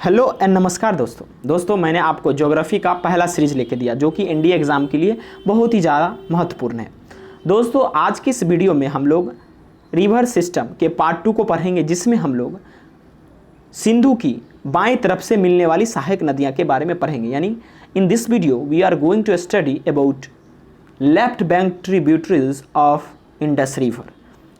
Hello and नमस्कार दोस्तों मैंने आपको ज्योग्राफी का पहला सीरीज लेके दिया जो कि एनडीए एग्ज़ाम के लिए बहुत ही ज़्यादा महत्वपूर्ण है। दोस्तों आज की इस वीडियो में हम लोग रिवर सिस्टम के पार्ट 2 को पढ़ेंगे, जिसमें हम लोग सिंधु की बाएं तरफ से मिलने वाली सहायक नदियां के बारे में पढ़ेंगे। यानी in this video we are going to study about left bank tributaries of Indus river.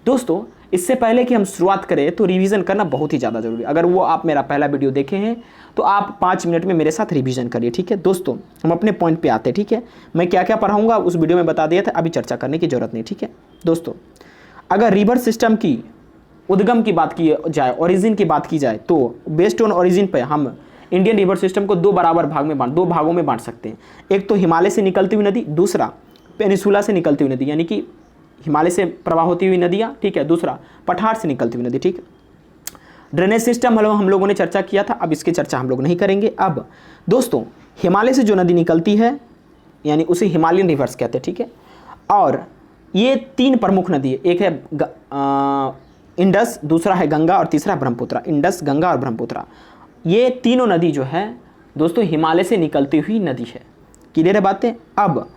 दोस्तों इससे पहले कि हम शुरुआत करें तो रिवीजन करना बहुत ही ज़्यादा जरूरी है। अगर वो आप मेरा पहला वीडियो देखे हैं तो आप 5 मिनट में मेरे साथ रिवीजन करिए, ठीक है। दोस्तों हम अपने पॉइंट पे आते हैं, ठीक है। मैं क्या क्या पढ़ाऊंगा उस वीडियो में बता दिया था, अभी चर्चा करने की जरूरत नहीं, ठीक है। दोस्तों अगर रिवर सिस्टम की उद्गम की बात की जाए, ओरिजिन की बात की जाए, तो बेस्ड ऑन ओरिजिन पे हम इंडियन रिवर सिस्टम को दो भागों में बांट सकते हैं। एक तो हिमालय से निकलती हुई नदी, दूसरा पेनिसुला से निकलती हुई नदी, यानी कि हिमालय से प्रवाह होती हुई नदियाँ, ठीक है, दूसरा पठार से निकलती हुई नदी, ठीक है। ड्रेनेज सिस्टम हम लोगों ने चर्चा किया था, अब इसकी चर्चा हम लोग नहीं करेंगे। अब दोस्तों हिमालय से जो नदी निकलती है यानी उसे हिमालयन रिवर्स कहते हैं, ठीक है। और ये 3 प्रमुख नदी है, एक है इंडस, दूसरा है गंगा और तीसरा ब्रह्मपुत्र। इंडस, गंगा और ब्रह्मपुत्र, ये तीनों नदी जो है दोस्तों हिमालय से निकलती हुई नदी है। क्लियर है बातें। अब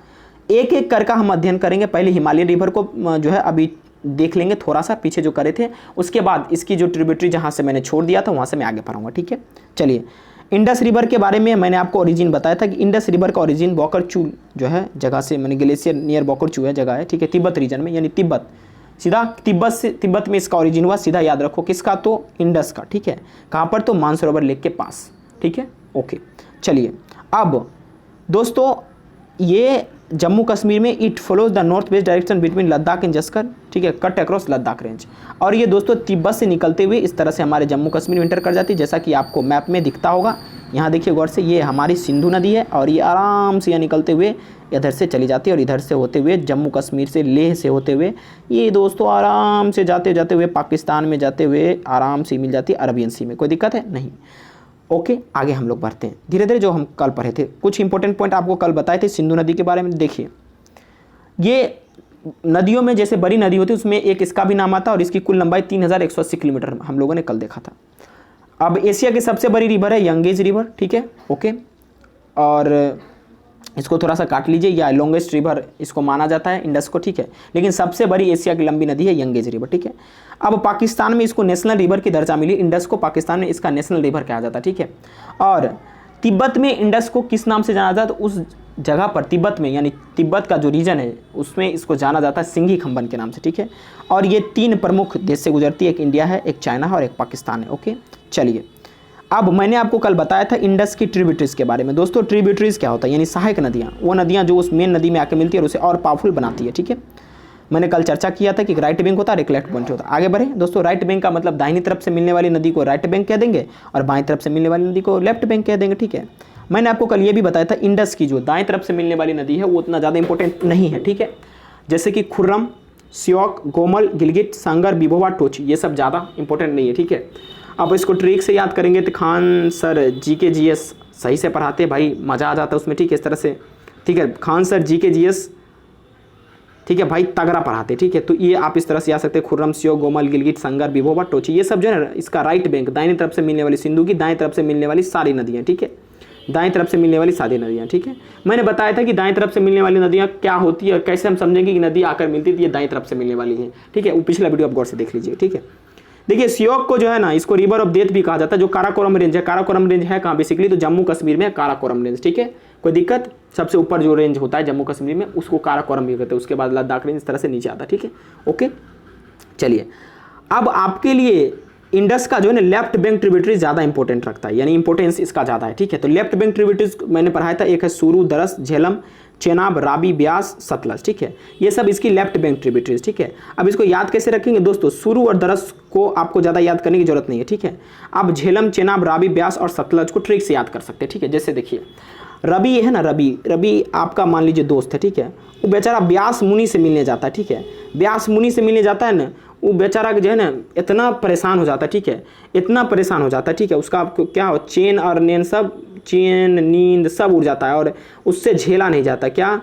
एक एक करके हम अध्ययन करेंगे। पहले हिमालयन रिवर को जो है अभी देख लेंगे, थोड़ा सा पीछे जो करे थे, उसके बाद इसकी जो ट्रिब्यूटरी जहाँ से मैंने छोड़ दिया था वहाँ से मैं आगे पढ़ाऊंगा, ठीक है। चलिए इंडस रिवर के बारे में मैंने आपको ओरिजिन बताया था कि इंडस रिवर का ओरिजिन बोकरचू जो है जगह से, मैंने ग्लेशियर नियर बोकरचू है जगह है, ठीक है, तिब्बत रीजन में, यानी तिब्बत, सीधा तिब्बत में इसका ओरिजिन हुआ। सीधा याद रखो किसका, तो इंडस का, ठीक है। कहाँ पर, तो मानसरोवर लेक के पास, ठीक है, ओके। चलिए अब दोस्तों ये जम्मू कश्मीर में it follows the north west direction between Ladakh and Zanskar, ठीक है, कट अक्रॉस लद्दाख रेंज। और ये दोस्तों तिब्बत से निकलते हुए इस तरह से हमारे जम्मू कश्मीर में इंटर कर जाती है, जैसा कि आपको मैप में दिखता होगा। यहाँ देखिए गौर से, ये हमारी सिंधु नदी है और ये आराम से यहाँ निकलते हुए इधर से चली जाती है और इधर से होते हुए जम्मू कश्मीर से, लेह से होते हुए ये दोस्तों आराम से जाते हुए पाकिस्तान में जाते हुए आराम से मिल जाती है अरबियन सी में। कोई दिक्कत है नहीं, ओके। आगे हम लोग बढ़ते हैं धीरे धीरे। जो हम कल पढ़े थे कुछ इंपॉर्टेंट पॉइंट आपको कल बताए थे सिंधु नदी के बारे में। देखिए ये नदियों में जैसे बड़ी नदी होती है उसमें एक इसका भी नाम आता है और इसकी कुल लंबाई 3180 किलोमीटर हम लोगों ने कल देखा था। अब एशिया की सबसे बड़ी रिवर है यंगेज रिवर, ठीक है, ओके। और इसको थोड़ा सा काट लीजिए, या लॉन्गेस्ट रिवर इसको माना जाता है इंडस को, ठीक है। लेकिन सबसे बड़ी एशिया की लंबी नदी है यंगेज रिवर, ठीक है। अब पाकिस्तान में इसको नेशनल रिवर की दर्जा मिली, इंडस को पाकिस्तान में इसका नेशनल रिवर कहा जाता है, ठीक है। और तिब्बत में इंडस को किस नाम से जाना जाता है, तो उस जगह पर तिब्बत में, यानी तिब्बत का जो रीजन है उसमें इसको जाना जाता है सिंघी खंबन के नाम से, ठीक है। और ये 3 प्रमुख देश से गुजरती है, एक इंडिया है, एक चाइना है और एक पाकिस्तान है, ओके। चलिए अब मैंने आपको कल बताया था इंडस की ट्रिब्यूटरीज के बारे में। दोस्तों ट्रिब्यूटरीज क्या होता है, यानी सहायक नदियाँ, वो नदियाँ जो उस मेन नदी में आकर मिलती है और उसे और पावरफुल बनाती है, ठीक है। मैंने कल चर्चा किया था कि एक राइट बैंक होता है और एक लेफ्ट बैंक होता है। आगे बढ़े दोस्तों, राइट बैंक का मतलब दाहिनी तरफ से मिलने वाली नदी को राइट बैंक कह देंगे और बाएं तरफ से मिलने वाली नदी को लेफ्ट बैंक कह देंगे, ठीक है। मैंने आपको कल ये भी बताया था इंडस की जो दाएं तरफ से मिलने वाली नदी है वो उतना ज़्यादा इंपॉर्टेंट नहीं है, ठीक है। जैसे कि खुर्रम, श्योक, गोमल, गिलगित, सांगर, बिभोवा, टोची, ये सब ज़्यादा इंपॉर्टेंट नहीं है, ठीक है। आप इसको ट्रिक से याद करेंगे तो खान सर जीके जीएस सही से पढ़ाते हैं भाई, मज़ा आ जाता है उसमें, ठीक है, इस तरह से, ठीक है। खान सर जीके जीएस, ठीक है भाई, तगड़ा पढ़ाते, ठीक है। तो ये आप इस तरह से याद सकते हैं, खुर्रम, श्योक, गोमल, गिलगित, संगर, बिभोवा, टोची, ये सब जो है ना इसका राइट बैंक, दाहिनी तरफ से मिलने वाली सिंधु की दाएं तरफ से मिलने वाली सारी नदियाँ, ठीक है, दाएं तरफ से मिलने वाली सारी नदियाँ, ठीक है। मैंने बताया था कि दाएं तरफ से मिलने वाली नदियाँ क्या होती है और कैसे हम समझेंगे कि नदी आकर मिलती थी ये दाएं तरफ से मिलने वाली है, ठीक है। वो पिछला वीडियो आप गौर से देख लीजिए, ठीक है। देखिए श्योक को जो है ना इसको रिवर ऑफ डेथ भी कहा जाता है, जो काराकोरम रेंज है। काराकोरम रेंज है कहाँ बेसिकली, तो जम्मू कश्मीर में काराकोरम रेंज, ठीक है। कोई दिक्कत, सबसे ऊपर जो रेंज होता है जम्मू कश्मीर में उसको काराकोरम भी कहते हैं, उसके बाद लद्दाख रेंज इस तरह से नीचे आता है, ठीक है, ओके। चलिए अब आपके लिए इंडस का जो है ना लेफ्ट बैंक ट्रिब्यूटरी ज़्यादा इंपॉर्टेंट रखता है, यानी इंपॉर्टेंस इसका ज़्यादा है, ठीक है। तो लेफ्ट बैंक ट्रिब्यूटरीज मैंने पढ़ाया था, एक है सुरू, दरस, झेलम, चेनाब, राबी, ब्यास, सतलज, ठीक है। ये सब इसकी लेफ्ट बैंक ट्रिब्यूटरीज, ठीक है। अब इसको याद कैसे रखेंगे दोस्तों, सुरू और दरस को आपको ज़्यादा याद करने की जरूरत नहीं है, ठीक है। आप झेलम, चेनाब, राबी, ब्यास और सतलज को ट्रिक से याद कर सकते हैं, ठीक है। जैसे देखिए रबी है ना, रबी आपका मान लीजिए दोस्त है, ठीक है। वो बेचारा ब्यास मुनि से मिलने जाता है, ठीक है। ब्यास मुनि से मिलने जाता है ना, वो बेचारा जो है ना इतना परेशान हो जाता है, ठीक है, इतना परेशान हो जाता है, ठीक है। उसका आपको क्या हो, चैन और नींद सब, चैन नींद सब उड़ जाता है और उससे झेला नहीं जाता, क्या,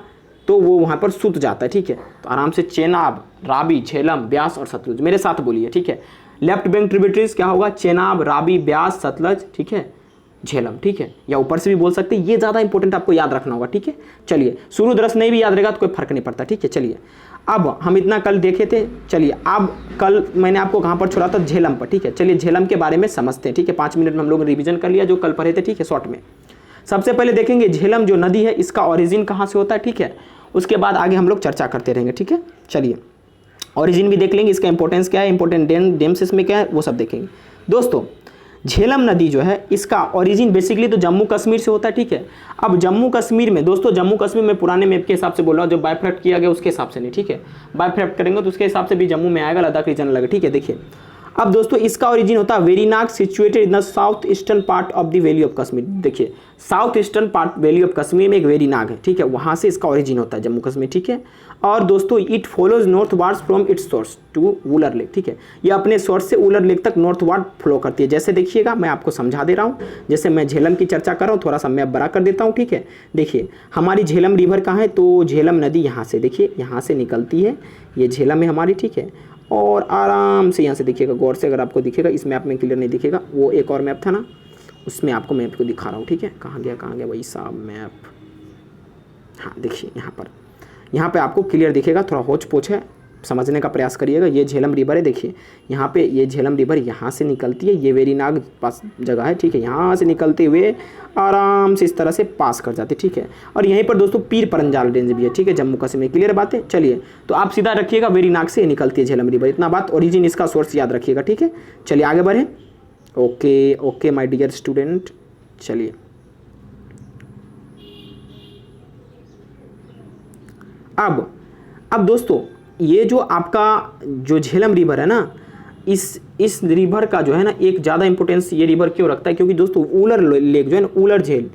तो वो वहाँ पर सुत जाता है, ठीक है। तो आराम से चेनाब, राबी, झेलम, ब्यास और सतलुज मेरे साथ बोलिए, ठीक है। लेफ्ट बैंक ट्रिब्यूटरीज क्या होगा, चेनाब, राबी, ब्यास, सतलज, ठीक है। झेलम, ठीक है, या ऊपर से भी बोल सकते हैं, ये ज़्यादा इंपॉर्टेंट आपको याद रखना होगा, ठीक है। चलिए सूर्यदृष्ट नहीं भी याद रहेगा तो कोई फर्क नहीं पड़ता, ठीक है। चलिए अब हम इतना कल देखे थे, चलिए अब कल मैंने आपको कहाँ पर छोड़ा था, झेलम पर, ठीक है। चलिए झेलम के बारे में समझते हैं, ठीक है। 5 मिनट में हम लोग रिवीजन कर लिया जो कल पढ़े थे, ठीक है, शॉर्ट में। सबसे पहले देखेंगे झेलम जो नदी है इसका ओरिजिन कहाँ से होता है, ठीक है। उसके बाद आगे हम लोग चर्चा करते रहेंगे, ठीक है। चलिए ओरिजिन भी देख लेंगे, इसका इंपॉर्टेंस क्या है, इंपॉर्टेंट डेम्स इसमें क्या है वो सब देखेंगे। दोस्तों झेलम नदी जो है इसका ओरिजिन बेसिकली तो जम्मू कश्मीर से होता है, ठीक है। अब जम्मू कश्मीर में दोस्तों, जम्मू कश्मीर में पुराने मैप के हिसाब से बोल रहा हूँ, जो बायफ्रैक्ट किया गया उसके हिसाब से नहीं, ठीक है। बायफ्रैक्ट करेंगे तो उसके हिसाब से भी जम्मू में आएगा, लद्दाख रीजन अलग है, ठीक है। देखिए अब दोस्तों इसका ओरिजिन होता है Verinag, situated in the south eastern part of the valley of Kashmir. देखिए south eastern part valley of Kashmir में एक वेरीनाग है, ठीक है, वहाँ से इसका ओरिजिन होता है जम्मू कश्मीर, ठीक है। और दोस्तों it follows northwards from its source to Wular lake, ठीक है। ये अपने सोर्स से वुलर लेक तक नॉर्थ वार्ड फ्लो करती है। जैसे देखिएगा मैं आपको समझा दे रहा हूँ, जैसे मैं झेलम की चर्चा कर रहा हूँ, थोड़ा सा मैप बड़ा कर देता हूँ, ठीक है। देखिए हमारी झेलम रिवर कहाँ है, तो झेलम नदी यहाँ से, देखिए यहाँ से निकलती है, ये झेलम है हमारी, ठीक है। और आराम से यहाँ से देखिएगा, गौर से अगर आपको दिखेगा, इस मैप में क्लियर नहीं दिखेगा, वो एक और मैप था ना, उसमें आपको मैप को दिखा रहा हूँ, ठीक है। कहाँ गया वही सा मैप, हाँ देखिए यहाँ पे आपको क्लियर दिखेगा, थोड़ा होच पोच है, समझने का प्रयास करिएगा। ये झेलम रिवर है, देखिए यहाँ पे ये झेलम रिवर यहाँ से निकलती है, ये वेरीनाग पास जगह है, ठीक है। यहाँ से निकलते हुए आराम से इस तरह से पास कर जाते, ठीक है। और यहीं पर दोस्तों पीर पंजाल रेंज भी है, ठीक है, जम्मू कश्मीर। क्लियर बात है। चलिए तो आप सीधा रखिएगा, वेरीनाग से निकलती है झेलम रिवर, इतना बात, ओरिजिन इसका सोर्स याद रखिएगा, ठीक है। चलिए आगे बढ़े। ओके माय डियर स्टूडेंट, चलिए अब दोस्तों ये जो आपका जो झेलम रिवर है ना, इस रिवर का जो है ना एक ज़्यादा इंपॉर्टेंस ये रिवर क्यों रखता है, क्योंकि दोस्तों उलर लेक जो है ना, उलर झील,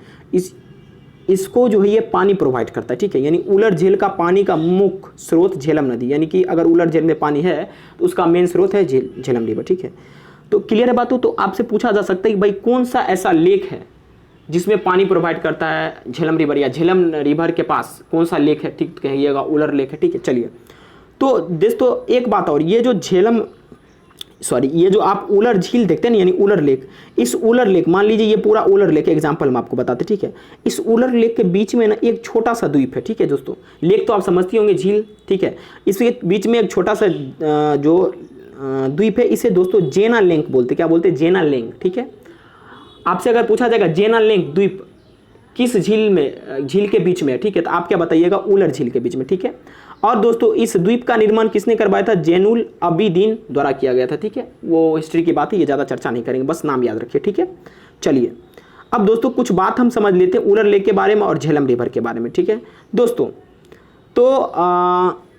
इसको जो है ये पानी प्रोवाइड करता है, ठीक है। यानी उलर झील का पानी का मुख्य स्रोत झेलम नदी, यानी कि अगर उलर झील में पानी है तो उसका मेन स्रोत है झेलम रिवर, ठीक है। तो क्लियर है बात हो। तो आपसे पूछा जा सकता है कि भाई कौन सा ऐसा लेक है जिसमें पानी प्रोवाइड करता है झेलम रिवर, या झेलम रिवर के पास कौन सा लेक है, ठीक कहिएगा, उलर लेक है, ठीक है। चलिए तो दोस्तों एक बात और, ये जो आप उलर झील देखते हैं ना, यानी उलर लेक, इस उलर लेक, मान लीजिए ये पूरा उलर लेक एग्जांपल हम आपको बताते, ठीक है। इस उलर लेक के बीच में ना एक छोटा सा द्वीप है, ठीक है दोस्तों। लेक तो आप समझती होंगे, झील, ठीक है। इसके बीच में एक छोटा सा जो द्वीप है, इसे दोस्तों जेना लेक बोलते, क्या बोलते हैं, जेना लेक, ठीक है। आपसे अगर पूछा जाएगा जेना लेक द्वीप किस झील के बीच में है, ठीक है, तो आप क्या बताइएगा, उलर झील के बीच में, ठीक है। और दोस्तों इस द्वीप का निर्माण किसने करवाया था, जैनुल अबीदीन द्वारा किया गया था, ठीक है। वो हिस्ट्री की बात है, ये ज़्यादा चर्चा नहीं करेंगे, बस नाम याद रखिए, ठीक है। चलिए अब दोस्तों कुछ बात हम समझ लेते हैं उलर लेक के बारे में और झेलम रिवर के बारे में, ठीक है दोस्तों। तो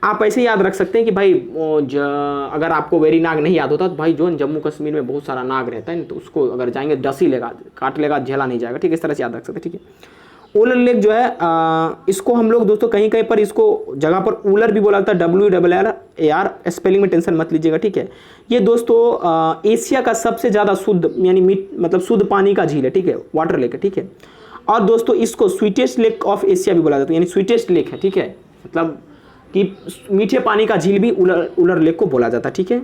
आप ऐसे याद रख सकते हैं कि भाई अगर आपको वेरीनाग नहीं याद होता तो भाई जो जम्मू कश्मीर में बहुत सारा नाग रहता है, तो उसको अगर जाएंगे डस ही लेगा, काट लेगा, झेला नहीं जाएगा, ठीक है। इस तरह से याद रख सकते हैं, ठीक है। उलर लेक जो है इसको हम लोग दोस्तों कहीं कहीं पर इसको जगह पर उलर भी बोला जाता है, WLLAR, स्पेलिंग में टेंशन मत लीजिएगा, ठीक है। ये दोस्तों एशिया का सबसे ज़्यादा शुद्ध यानी मतलब शुद्ध पानी का झील है, ठीक है, वाटर लेक है, ठीक है। और दोस्तों इसको स्वीटेस्ट लेक ऑफ एशिया भी बोला जाता है, यानी स्वीटेस्ट लेक है, ठीक है, मतलब कि मीठे पानी का झील भी उलर लेक को बोला जाता है, ठीक है।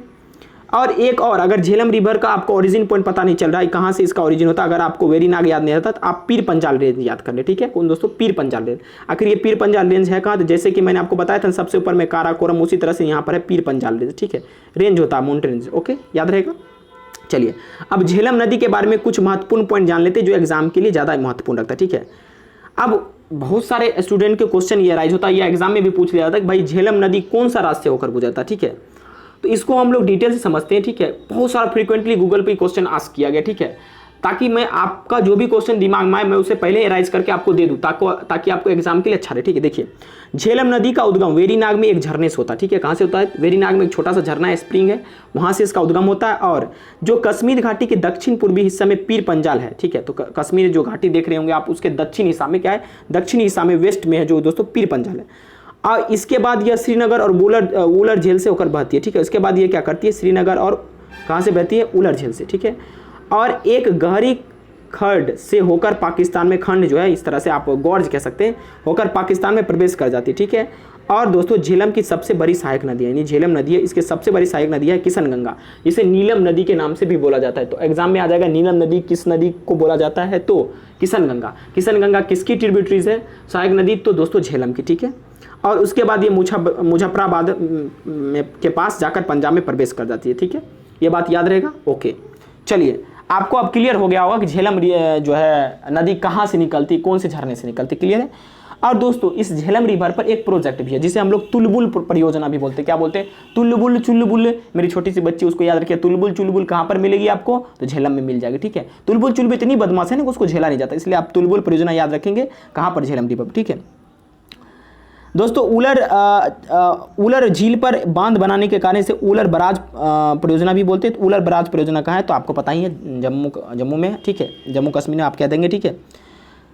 और एक और, अगर झेलम रिवर का आपको ओरिजिन पॉइंट पता नहीं चल रहा है कहाँ से इसका ओरिजिन होता है, अगर आपको वेरीनाग याद नहीं आता तो आप पीर पंजाल रेंज याद कर ले, ठीक है। कौन दोस्तों, पीर पंजाल रेंज। आखिर ये पीर पंजाल रेंज है कहाँ, तो जैसे कि मैंने आपको बताया था सबसे ऊपर में काराकोरम, उसी तरह से यहाँ पर है पीर पंजाल रेंज, ठीक है, रेंज होता है, माउंटेन रेंज, ओके, याद रहेगा। चलिए अब झेलम नदी के बारे में कुछ महत्वपूर्ण पॉइंट जान लेते हैं जो एग्जाम के लिए ज़्यादा महत्वपूर्ण रखता है, ठीक है। अब बहुत सारे स्टूडेंट के क्वेश्चन ये राइज होता है, या एग्जाम में भी पूछ लिया जाता है कि भाई झेलम नदी कौन सा रास्ते होकर गुजरता है, ठीक है। तो इसको हम लोग डिटेल से समझते हैं, ठीक है। बहुत सारा फ्रीक्वेंटली गूगल पे क्वेश्चन आस्क किया गया, ठीक है, ताकि मैं आपका जो भी क्वेश्चन दिमाग में आए मैं उसे पहले राइज करके आपको दे दूं, ताकि आपको एग्जाम के लिए अच्छा रहे, ठीक है। देखिए झेलम नदी का उद्गम वेरीनाग में एक झरने से होता है, ठीक है। कहाँ से होता है, वेरीनाग में एक छोटा सा झरना है, स्प्रिंग है, वहाँ से इसका उद्गम होता है। और जो कश्मीर घाटी के दक्षिण पूर्वी हिस्से में पीर पंजाल है, ठीक है, तो कश्मीर जो घाटी देख रहे होंगे आप, उसके दक्षिण हिस्सा में क्या है, दक्षिणी हिस्सा में वेस्ट में है जो दोस्तों पीर पंजाल है। और इसके बाद यह श्रीनगर और उलर झील से होकर बहती है, ठीक है। इसके बाद ये क्या करती है, श्रीनगर और कहाँ से बहती है, उलर झील से, ठीक है। और एक गहरी खड्ड से होकर पाकिस्तान में, खंड जो है इस तरह से आप गॉर्ज कह सकते हैं, होकर पाकिस्तान में प्रवेश कर जाती है, ठीक है। और दोस्तों झेलम की सबसे बड़ी सहायक नदी है, यानी झेलम नदी है, इसके सबसे बड़ी सहायक नदी है किशनगंगा, जिसे नीलम नदी के नाम से भी बोला जाता है। तो एग्जाम में आ जाएगा नीलम नदी किस नदी को बोला जाता है, तो किशनगंगा। किशनगंगा किसकी ट्रिब्यूटरीज है, सहायक नदी, तो दोस्तों झेलम की, ठीक है। और उसके बाद ये मुजफ्फराबाद के पास जाकर पंजाब में प्रवेश कर जाती है, ठीक है, ये बात याद रहेगा। ओके, चलिए आपको अब क्लियर हो गया होगा कि झेलम जो है नदी कहाँ से निकलती, कौन से झरने से निकलती, क्लियर है। और दोस्तों इस झेलम रिवर पर एक प्रोजेक्ट भी है जिसे हम लोग तुलबुल परियोजना भी बोलते हैं। क्या बोलते हैं, तुलबुल चुलबुल, मेरी छोटी सी बच्ची उसको याद रखिए, तुलबुल चुलबुल कहाँ पर मिलेगी आपको, तो झेलम में मिल जाएगी, ठीक है। तुलबुल चुलबुल इतनी बदमाश है ना, उसको झेला नहीं जाता, इसलिए आप तुलबुल परियोजना याद रखेंगे, कहाँ पर, झेलम रिवर, ठीक है। दोस्तों उलर झील पर बांध बनाने के कारण से उलर बराज परियोजना भी बोलते हैं। तो उलर बराज परियोजना कहाँ है, तो आपको पता ही है, जम्मू में, ठीक है, जम्मू कश्मीर में आप कह देंगे, ठीक है।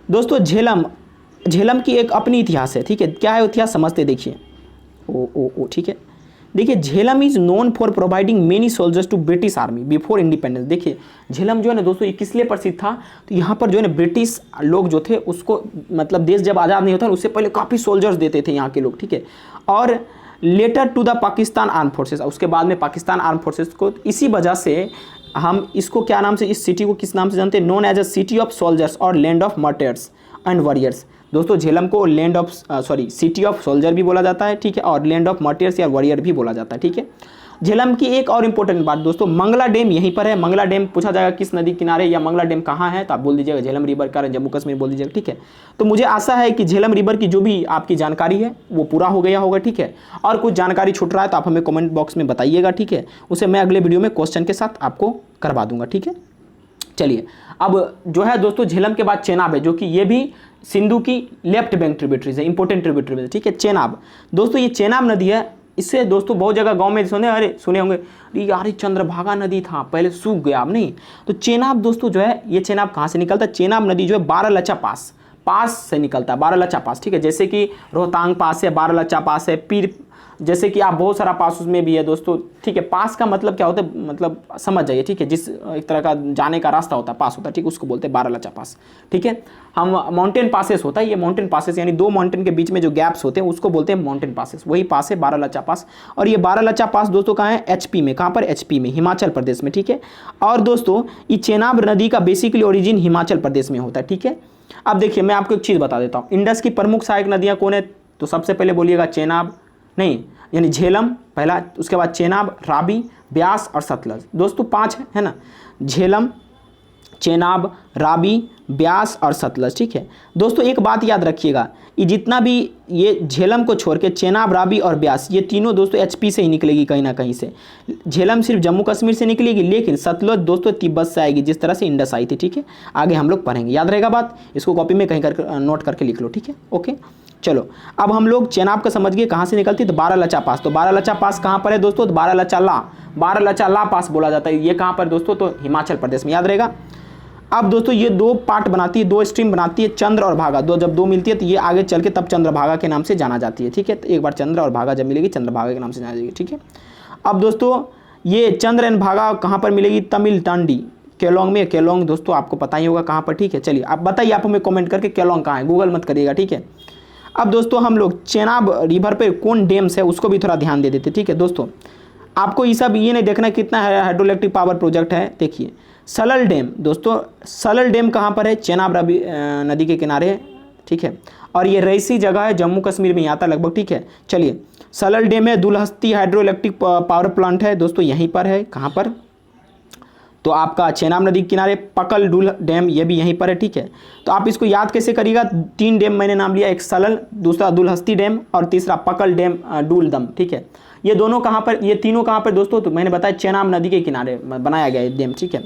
दोस्तों झेलम की एक अपनी इतिहास है, ठीक है, क्या है इतिहास समझते, देखिए ओ ठीक है। देखिए Jhelum is known for providing many soldiers to British army before independence. देखिए झेलम जो है ना दोस्तों, ये किस लिए प्रसिद्ध था, तो यहाँ पर जो है ना ब्रिटिश लोग जो थे उसको, मतलब देश जब आज़ाद नहीं होता उससे पहले काफ़ी सोल्जर्स देते थे यहाँ के लोग, ठीक है। और later to the Pakistan arm forces, उसके बाद में पाकिस्तान आर्म फोर्सेस को, इसी वजह से हम इसको क्या नाम से, इस सिटी को किस नाम से जानते हैं, known as a city of soldiers और land of martyrs and warriors. दोस्तों झेलम को सिटी ऑफ सोल्जर भी बोला जाता है, ठीक है, और लैंड ऑफ मार्टियर्स या वॉरियर भी बोला जाता है, ठीक है। झेलम की एक और इंपॉर्टेंट बात दोस्तों, मंगला डैम यहीं पर है। मंगला डैम पूछा जाएगा किस नदी किनारे या मंगला डैम कहाँ है, तो आप बोल दीजिएगा झेलम रिवर का, जम्मू कश्मीर बोल दीजिएगा, ठीक है। तो मुझे आशा है कि झेलम रिवर की जो भी आपकी जानकारी है वो पूरा हो गया होगा, ठीक है। और कुछ जानकारी छूट रहा है तो आप हमें कमेंट बॉक्स में बताइएगा, ठीक है, उसे मैं अगले वीडियो में क्वेश्चन के साथ आपको करवा दूंगा, ठीक है। चलिए अब जो है दोस्तों झेलम के बाद चेनाब है, जो कि ये भी सिंधु की लेफ्ट बैंक ट्रिब्यूटरीज है, इंपॉर्टेंट ट्रिब्यूटरीज है, ठीक है। चेनाब दोस्तों, ये चेनाब नदी है, इससे दोस्तों बहुत जगह गांव में सुने होंगे यार चंद्रभागा नदी था पहले सूख गया, अब नहीं। तो चेनाब दोस्तों जो है, ये चेनाब कहाँ से निकलता है, चेनाब नदी जो है बारालाचा पास से निकलता है, बारालाचा पास, ठीक है। जैसे कि रोहतांग पास है, बारालाचा पास है, पीर, जैसे कि आप बहुत सारा पास उसमें भी है दोस्तों, ठीक है। पास का मतलब क्या होता है, मतलब समझ जाइए, ठीक है, जिस एक तरह का जाने का रास्ता होता है, पास होता है, ठीक, उसको बोलते हैं बारालाचा पास, ठीक है। हम माउंटेन पासेस होता है, ये माउंटेन पासेस यानी दो माउंटेन के बीच में जो गैप्स होते हैं उसको बोलते हैं माउंटेन पासेस, वही पास है बारालाचा पास। और ये बारालाचा पास दोस्तों कहाँ है, एचपी में, कहाँ पर, एचपी में, हिमाचल प्रदेश में, ठीक है। और दोस्तों ये चेनाब नदी का बेसिकली ओरिजिन हिमाचल प्रदेश में होता है, ठीक है। अब देखिए मैं आपको एक चीज़ बता देता हूँ, इंडस की प्रमुख सहायक नदियाँ कौन है, तो सबसे पहले बोलिएगा चेनाब, नहीं यानी झेलम पहला, उसके बाद चेनाब, रावी, ब्यास और सतलज। दोस्तों 5 है ना, झेलम, चेनाब, रावी, ब्यास और सतलज, ठीक है। दोस्तों एक बात याद रखिएगा, ये जितना भी ये झेलम को छोड़ के चेनाब, रावी और ब्यास, ये तीनों दोस्तों एचपी से ही निकलेगी कहीं ना कहीं से। झेलम सिर्फ जम्मू कश्मीर से निकलेगी, लेकिन सतलज दोस्तों तिब्बत से आएगी, जिस तरह से इंडस आई थी, ठीक है। आगे हम लोग पढ़ेंगे, याद रहेगा बात, इसको कॉपी में कहीं कर नोट करके लिख लो, ठीक है, ओके। चलो अब हम लोग चेनाब का समझ गए कहाँ से निकलती है, तो बारालाचा पास। तो बारालाचा पास कहाँ पर है दोस्तों, तो बारालाचा ला पास बोला जाता है, ये कहाँ पर दोस्तों, तो हिमाचल प्रदेश में, याद रहेगा। अब दोस्तों ये दो पार्ट बनाती है, दो स्ट्रीम बनाती है, चंद्र और भागा, जब दो मिलती है तो ये आगे चल के तब चंद्रभागा के नाम से जाना जाती है, ठीक है। तो एक बार चंद्र और भागा जब मिलेगी चंद्रभागा के नाम से जाना जाएगी, ठीक है। अब दोस्तों ये चंद्र एंड भागा कहाँ पर मिलेगी, तमिलनाडु केलोंग में। केलोंग दोस्तों आपको पता ही होगा कहाँ पर, ठीक है। चलिए आप बताइए, आप हमें कमेंट करके केलोंग कहाँ है, गूगल मत करिएगा, ठीक है। अब दोस्तों हम लोग चेनाब रिवर पे कौन डैम्स है उसको भी थोड़ा ध्यान दे देते, ठीक है। दोस्तों आपको ये सब ये नहीं देखना कितना हाइड्रोइलेक्ट्रिक पावर प्रोजेक्ट है, देखिए सलल डैम, दोस्तों सलल डैम कहाँ पर है, चेनाब रावी नदी के किनारे है, ठीक है। और ये रईसी जगह है, जम्मू कश्मीर में आता लगभग, ठीक है। चलिए सलल डैम है, दुलहस्ती हाइड्रोइलेक्ट्रिक पावर प्लांट है दोस्तों, यहीं पर है, कहाँ पर, तो आपका चेनाब नदी के किनारे पकल डुल डैम, ये भी यहीं पर है, ठीक है। तो आप इसको याद कैसे करिएगा, 3 डैम मैंने नाम लिया, एक सलल, दूसरा दुलहस्ती डैम और तीसरा पकल डैम डुलदम, ठीक है। ये दोनों कहाँ पर, ये तीनों कहाँ पर दोस्तों, तो मैंने बताया चेनाब नदी के किनारे बनाया गया है डैम, ठीक है।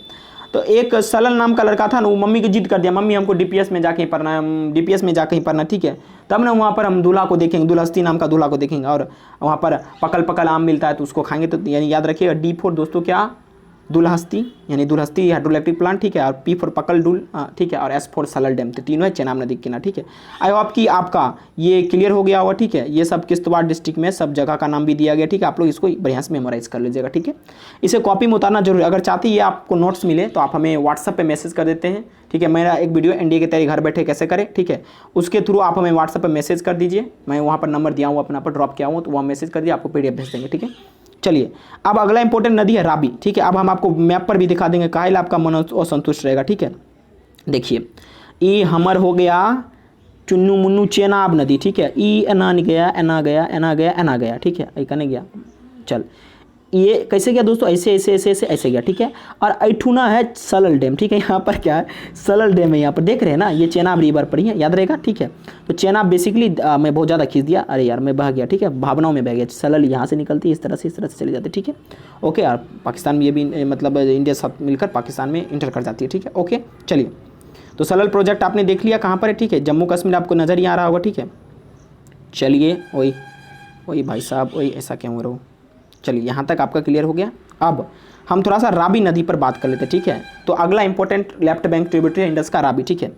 तो एक सलल नाम का लड़का था ना, वो मम्मी की जिद कर दिया, मम्मी हमको डीपीएस में जाके ही पढ़ना है, डीपीएस में जाके ही पढ़ना, ठीक है। तब ना वहाँ पर हम दूल्हा को देखेंगे, दुलहस्ती नाम का दूल्हा को देखेंगे, और वहाँ पर पकल पकल आम मिलता है तो उसको खाएंगे। तो यानी याद रखिएगा D4 दोस्तों क्या, दुलहस्ती यानी दुलहस्ती हाइड्रोइलेक्ट्रिक प्लांट, ठीक है, और पी फॉर पकल डुल, ठीक है, और एस फॉर सलल डैम, तो तीनों है चेनाब नदी के किनारे, ठीक है। आई होप कि आपका ये क्लियर हो गया होगा, ठीक है। ये सब किश्तवाड़ डिस्ट्रिक्ट में सब जगह का नाम भी दिया गया, ठीक है। आप लोग इसको बढ़िया से मेमोराइज कर लीजिएगा, ठीक है। इसे कॉपी में उतारना जरूर, अगर चाहते ये आपको नोट्स मिले तो आप हमें व्हाट्सअप पे मैसेज कर देते हैं, ठीक है। मेरा एक वीडियो एनडीए की तैयारी घर बैठे कैसे करें, ठीक है, उसके थ्रू आप हमें व्हाट्सअप पे मैसेज कर दीजिए, मैं वहाँ पर नंबर दिया हूँ अपना पर ड्रॉप किया हूँ, तो वहाँ मैसेज कर दिए, आपको पीडीएफ भेज देंगे, ठीक है। चलिए अब अगला इंपॉर्टेंट नदी है राबी, ठीक है। अब हम आपको मैप पर भी दिखा देंगे, काहे आपका मन असंतुष्ट रहेगा, ठीक है। देखिए ई हमर हो गया चुन्नू मुन्नू चेनाब नदी, ठीक है। ई एना गया, एना गया, एना गया, एना गया, ठीक है, कने गया, चल ये कैसे गया दोस्तों, ऐसे ऐसे ऐसे ऐसे ऐसे गया, ठीक है। और ऐठुना है सलल डैम, ठीक है। यहाँ पर क्या है, सलल डैम है, यहाँ पर देख रहे हैं ना, ये चेनाब रिवर पर ही है, याद रहेगा, ठीक है। तो चेनाब बेसिकली मैं बहुत ज़्यादा खींच दिया, अरे यार मैं बह गया, ठीक है, भावनाओं में बह गया। सलल यहाँ से निकलती है, इस तरह से चली जाती है, ठीक है, ओके। और पाकिस्तान में ये भी मतलब इंडिया साथ मिलकर पाकिस्तान में इंटर कर जाती है, ठीक है, ओके। चलिए तो सलल प्रोजेक्ट आपने देख लिया कहाँ पर है, ठीक है, जम्मू कश्मीर आपको नज़र ही आ रहा होगा, ठीक है। चलिए वही वही भाई साहब वही, ऐसा क्यों हो रहा हो। चलिए यहाँ तक आपका क्लियर हो गया। अब हम थोड़ा सा राबी नदी पर बात कर लेते हैं, ठीक है। तो अगला इंपॉर्टेंट लेफ्ट बैंक ट्रिब्यूटरी है इंडस का राबी, ठीक है।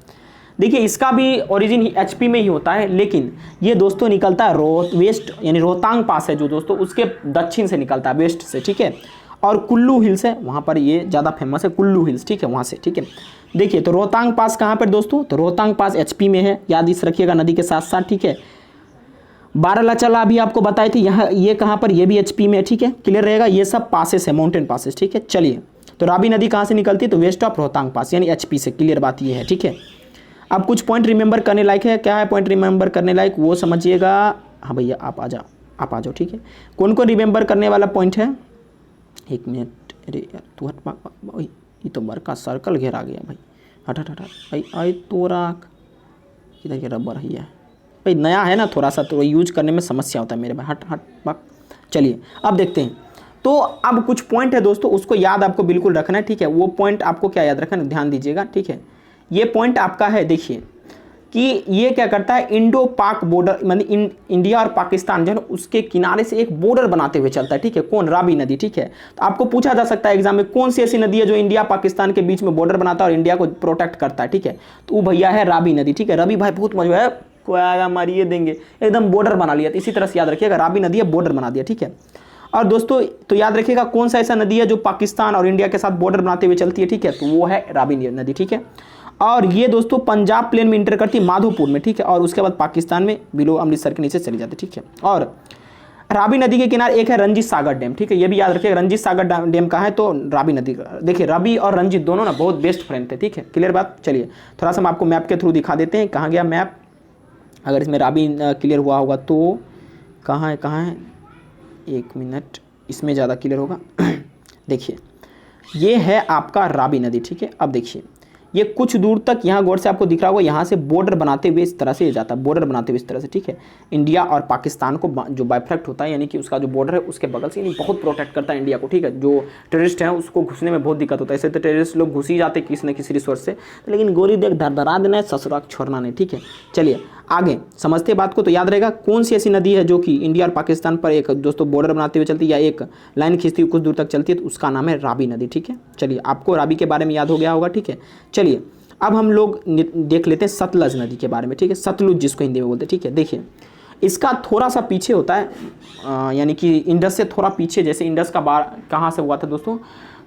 देखिए इसका भी ओरिजिन एचपी में ही होता है, लेकिन ये दोस्तों निकलता है वेस्ट यानी रोहतांग पास है जो दोस्तों, उसके दक्षिण से निकलता है, वेस्ट से, ठीक है। और कुल्लू हिल्स है वहाँ पर, ये ज़्यादा फेमस है कुल्लू हिल्स, ठीक है, वहाँ से, ठीक है। देखिए तो रोहतांग पास कहाँ पर दोस्तों, तो रोहतांग पास एचपी में है, याद इस रखिएगा नदी के साथ साथ, ठीक है। बारालाचला अभी आपको बताए थे, यहाँ ये कहाँ पर, ये भी एचपी में है, ठीक है, क्लियर रहेगा। ये सब पासेस है, माउंटेन पासेस, ठीक है। चलिए तो राबी नदी कहाँ से निकलती है, तो वेस्ट ऑफ रोहतांग पास यानी एचपी से, क्लियर बात ये है, ठीक है। अब कुछ पॉइंट रिमेंबर करने लायक है, क्या है पॉइंट रिमेंबर करने लायक वो समझिएगा। हाँ भैया आप आ जाओ, ठीक है। कौन कौन रिमेंबर करने वाला पॉइंट है, एक मिनट, अरे यार तू हट, ये तो बड़का सर्कल घेरा गया भाई, हट भाई, आई तोरा किधर के रबर है भाई, नया है ना थोड़ा सा, तो यूज करने में समस्या होता है मेरे भाई, हट बक। चलिए अब देखते हैं, तो अब कुछ पॉइंट है दोस्तों, उसको याद आपको बिल्कुल रखना है, ठीक है। वो पॉइंट आपको क्या याद रखना है, ध्यान दीजिएगा, ठीक है। ये पॉइंट आपका है, देखिए कि ये क्या करता है, इंडो पाक बॉर्डर, मतलब इंडिया और पाकिस्तान जो है उसके किनारे से एक बॉर्डर बनाते हुए चलता है, ठीक है। कौन, राबी नदी, ठीक है। तो आपको पूछा जा सकता है एग्जाम में, कौन सी ऐसी नदी है जो इंडिया पाकिस्तान के बीच में बॉर्डर बनाता है और इंडिया को प्रोटेक्ट करता है, ठीक है। तो वो भैया है राबी नदी, ठीक है। रवि भाई बहुत मजा है, कोई आएगा मारिए देंगे, एकदम बॉर्डर बना लिया। तो इसी तरह से याद रखिएगा, राबी नदी है, बॉर्डर बना दिया, ठीक है। और दोस्तों तो याद रखिएगा कौन सा ऐसा नदी है जो पाकिस्तान और इंडिया के साथ बॉर्डर बनाते हुए चलती है, ठीक है, तो वो है राबी नदी, ठीक है। और ये दोस्तों पंजाब प्लेन में इंटर करती है माधोपुर में, ठीक है, और उसके बाद पाकिस्तान में बिलो अमृतसर के नीचे चली जाती है, ठीक है। और राबी नदी के किनारे एक है रंजीत सागर डैम, ठीक है, ये भी याद रखिएगा, रंजीत सागर डैम कहाँ है, तो राबी नदी का। देखिए रवि और रंजीत दोनों ना बहुत बेस्ट फ्रेंड थे, ठीक है, क्लियर बात। चलिए थोड़ा सा हम आपको मैप के थ्रू दिखा देते हैं, कहाँ गया मैप, अगर इसमें राबी क्लियर हुआ होगा तो कहाँ है, एक मिनट, इसमें ज़्यादा क्लियर होगा। देखिए ये है आपका राबी नदी, ठीक है। अब देखिए ये कुछ दूर तक यहाँ गौर से आपको दिख रहा होगा, यहाँ से बॉर्डर बनाते हुए इस तरह से जाता है, बॉर्डर बनाते हुए इस तरह से, ठीक है। इंडिया और पाकिस्तान को जो बाइफेक्ट होता है, यानी कि उसका जो बॉर्डर है उसके बगल से, यानी बहुत प्रोटेक्ट करता है इंडिया को, ठीक है। जो टेररिस्ट हैं उसको घुसने में बहुत दिक्कत होता है, ऐसे तो टेररिस्ट लोग घुस ही जाते किसी न किसी रिसोर्स से, लेकिन गोली देख धरा देना है, ससुराल छोड़ना नहीं, ठीक है। चलिए आगे समझते बात को, तो याद रहेगा कौन सी ऐसी नदी है जो कि इंडिया और पाकिस्तान पर एक दोस्तों बॉर्डर बनाते हुए चलती है या एक लाइन खींचती हुई कुछ दूर तक चलती है, तो उसका नाम है राबी नदी, ठीक है। चलिए आपको राबी के बारे में याद हो गया होगा, ठीक है। चलिए अब हम लोग देख लेते हैं सतलज नदी के बारे में, ठीक है, सतलुज जिसको हिंदी में बोलते हैं, ठीक है। देखिए इसका थोड़ा सा पीछे होता है, यानी कि इंडस से थोड़ा पीछे, जैसे इंडस का बार कहाँ से हुआ था दोस्तों,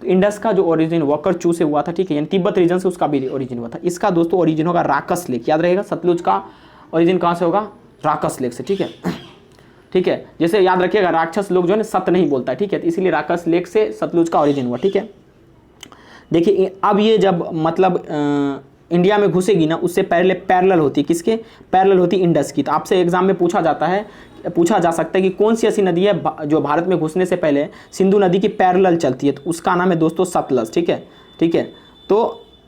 तो इंडस का जो ओरिजिन वकरचू से हुआ था, ठीक है, यानी तिब्बत रीजन से उसका भी ओरिजिन हुआ था। इसका दोस्तों ओरिजिन होगा राकस लेक, याद रहेगा, सतलुज का ओरिजिन कहाँ से होगा, राकस लेक से, ठीक है। ठीक है, जैसे याद रखिएगा राक्षस लोग जो है सत नहीं बोलता है, ठीक है, तो इसीलिए राकस लेक से सतलुज का ओरिजिन हुआ, ठीक है। देखिए अब ये जब मतलब इंडिया में घुसेगी ना, उससे पहले पैरेलल होती है, किसके पैरेलल होती है, इंडस की। तो आपसे एग्जाम में पूछा जा सकता है कि कौन सी ऐसी नदी है जो भारत में घुसने से पहले सिंधु नदी की पैरेलल चलती है, तो उसका नाम है दोस्तों सतलज, ठीक है, ठीक है। तो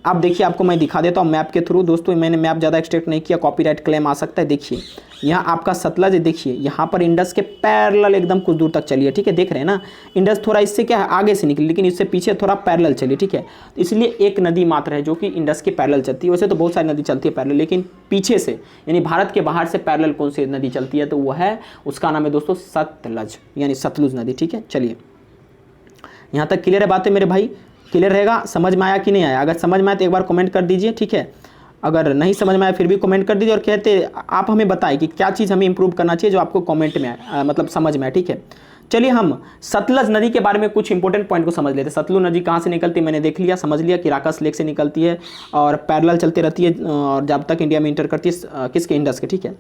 अब देखिए आपको मैं दिखा देता हूँ मैप के थ्रू, दोस्तों मैंने मैप ज़्यादा एक्सट्रैक्ट नहीं किया, कॉपीराइट क्लेम आ सकता है। देखिए यहाँ आपका सतलज है, देखिए यहाँ पर इंडस के पैरेलल एकदम कुछ दूर तक चलिए, ठीक है, देख रहे हैं ना, इंडस थोड़ा इससे क्या है आगे से निकली, लेकिन इससे पीछे थोड़ा पैरेलल चलिए, ठीक है। इसलिए एक नदी मात्र है जो कि इंडस के पैरेलल चलती है, वैसे तो बहुत सारी नदी चलती है पैरेलल, लेकिन पीछे से यानी भारत के बाहर से पैरेलल कौन सी नदी चलती है, तो वो है, उसका नाम है दोस्तों सतलज, यानी सतलुज नदी, ठीक है। चलिए यहाँ तक क्लियर है बातें मेरे भाई। क्लियर रहेगा? समझ में आया कि नहीं आया? अगर समझ में आया तो एक बार कमेंट कर दीजिए, ठीक है। अगर नहीं समझ में आया फिर भी कमेंट कर दीजिए और कहते आप हमें बताएं कि क्या चीज़ हमें इंप्रूव करना चाहिए जो आपको कमेंट में आए, मतलब समझ में आए, ठीक है। चलिए हम सतलज नदी के बारे में कुछ इंपॉर्टेंट पॉइंट को समझ लेते हैं। सतलुज नदी कहाँ से निकलती है मैंने देख लिया, समझ लिया कि राकस लेक से निकलती है और पैरेलल चलती रहती है और जब तक इंडिया में इंटर करती है किसके, इंडस के, ठीक है।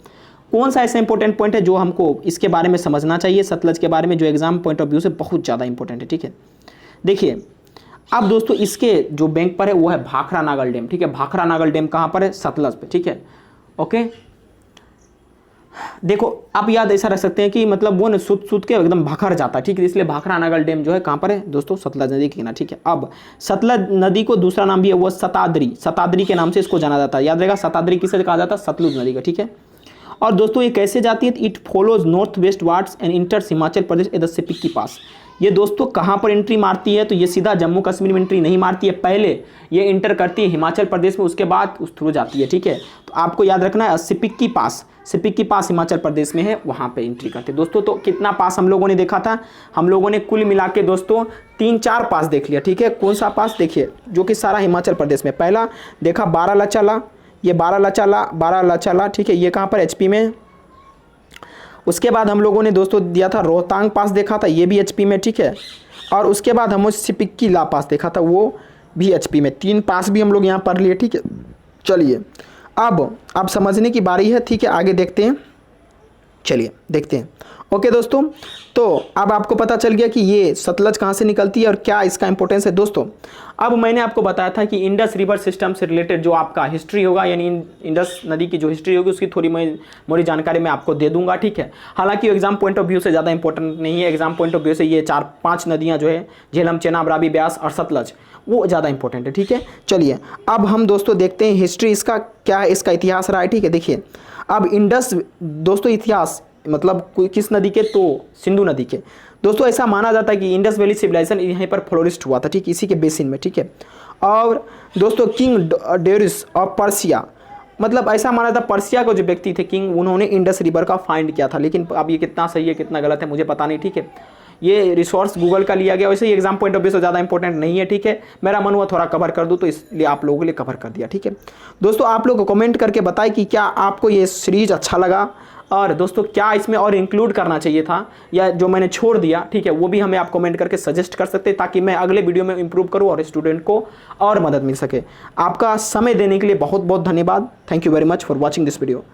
कौन सा ऐसा इंपॉर्टेंट पॉइंट है जो हमको इसके बारे में समझना चाहिए सतलज के बारे में, जो एग्जाम पॉइंट ऑफ व्यू से बहुत ज़्यादा इंपॉर्टेंट है, ठीक है। देखिए अब दोस्तों इसके जो बैंक पर है वो है भाखरा नागल डैम, ठीक है। भाखरा नागल डैम कहाँ पर है? सतलज पे, ठीक है। ओके, देखो आप याद ऐसा रख सकते हैं कि मतलब वो न सुत के एकदम भाखर जाता है, ठीक है। इसलिए भाखरा नागल डैम जो है कहाँ पर है दोस्तों? सतलज नदी के किनारे, ठीक है। अब सतलज नदी को दूसरा नाम भी है वो शताद्री, शताद्री के नाम से इसको जाना जाता है। याद रहेगा शताद्री किसे कहा जाता है? सतलुज नदी का, ठीक है। और दोस्तों ये कैसे जाती है? It follows northwestwards and enters Himachal Pradesh at the Shipki pass. ये दोस्तों कहाँ पर एंट्री मारती है? तो ये सीधा जम्मू कश्मीर में एंट्री नहीं मारती है, पहले ये इंटर करती है हिमाचल प्रदेश में, उसके बाद उस थ्रू जाती है, ठीक है। तो आपको याद रखना है सिपिक्की पास, सिपिक्की पास हिमाचल प्रदेश में है, वहाँ पे एंट्री करते हैं दोस्तों। तो कितना पास हम लोगों ने देखा था? हम लोगों ने कुल मिला के दोस्तों 3-4 पास देख लिया, ठीक है। कौन सा पास? देखिए जो कि सारा हिमाचल प्रदेश में। पहला देखा बारालाचाला, ये बारालाचाला, ठीक है, ये कहाँ पर? एचपी में। उसके बाद हम लोगों ने दोस्तों दिया था रोहतांग पास देखा था, ये भी एचपी में, ठीक है। और उसके बाद हम सिपिक्की ला पास देखा था, वो भी एचपी में। 3 पास भी हम लोग यहाँ पढ़ लिए, ठीक है। चलिए अब समझने की बारी है, ठीक है। आगे देखते हैं, चलिए देखते हैं। ओके दोस्तों, तो अब आपको पता चल गया कि ये सतलज कहाँ से निकलती है और क्या इसका इंपॉर्टेंस है दोस्तों। अब मैंने आपको बताया था कि इंडस रिवर सिस्टम से रिलेटेड जो आपका हिस्ट्री होगा, यानी इंडस नदी की जो हिस्ट्री होगी उसकी थोड़ी मोरी जानकारी मैं आपको दे दूंगा, ठीक है। हालांकि एग्जाम पॉइंट ऑफ व्यू से ज़्यादा इंपॉर्टेंट नहीं है। एग्जाम पॉइंट ऑफ व्यू से ये 4-5 नदियाँ जो है झेलम, चेनाब, रावी, ब्यास और सतलज, वो ज़्यादा इंपॉर्टेंट है, ठीक है। चलिए अब हम दोस्तों देखते हैं हिस्ट्री इसका क्या है, इसका इतिहास रहा है, ठीक है। देखिए अब इंडस दोस्तों इतिहास मतलब किस नदी के? तो सिंधु नदी के। दोस्तों ऐसा माना जाता है कि इंडस वैली सिविलाइजेशन यहीं पर फ्लोरिस्ट हुआ था, ठीक, इसी के बेसिन में, ठीक है। और दोस्तों किंग डेरियस ऑफ पर्सिया, मतलब ऐसा माना था पर्सिया को जो व्यक्ति थे किंग, उन्होंने इंडस रिवर का फाइंड किया था। लेकिन अब ये कितना सही है कितना गलत है मुझे पता नहीं, ठीक है। ये रिसोर्स गूगल का लिया गया, वैसे ही एग्जाम पॉइंट ऑफ व्यू से ज़्यादा इंपॉर्टेंट नहीं है, ठीक है। मेरा मन हुआ थोड़ा कवर कर दूँ तो इसलिए आप लोगों के लिए कवर कर दिया, ठीक है। दोस्तों आप लोग कमेंट करके बताएं कि क्या आपको ये सीरीज अच्छा लगा और दोस्तों क्या इसमें और इंक्लूड करना चाहिए था या जो मैंने छोड़ दिया, ठीक है, वो भी हमें आप कमेंट करके सजेस्ट कर सकते हैं ताकि मैं अगले वीडियो में इंप्रूव करूँ और स्टूडेंट को और मदद मिल सके। आपका समय देने के लिए बहुत बहुत धन्यवाद। Thank you very much for watching this video.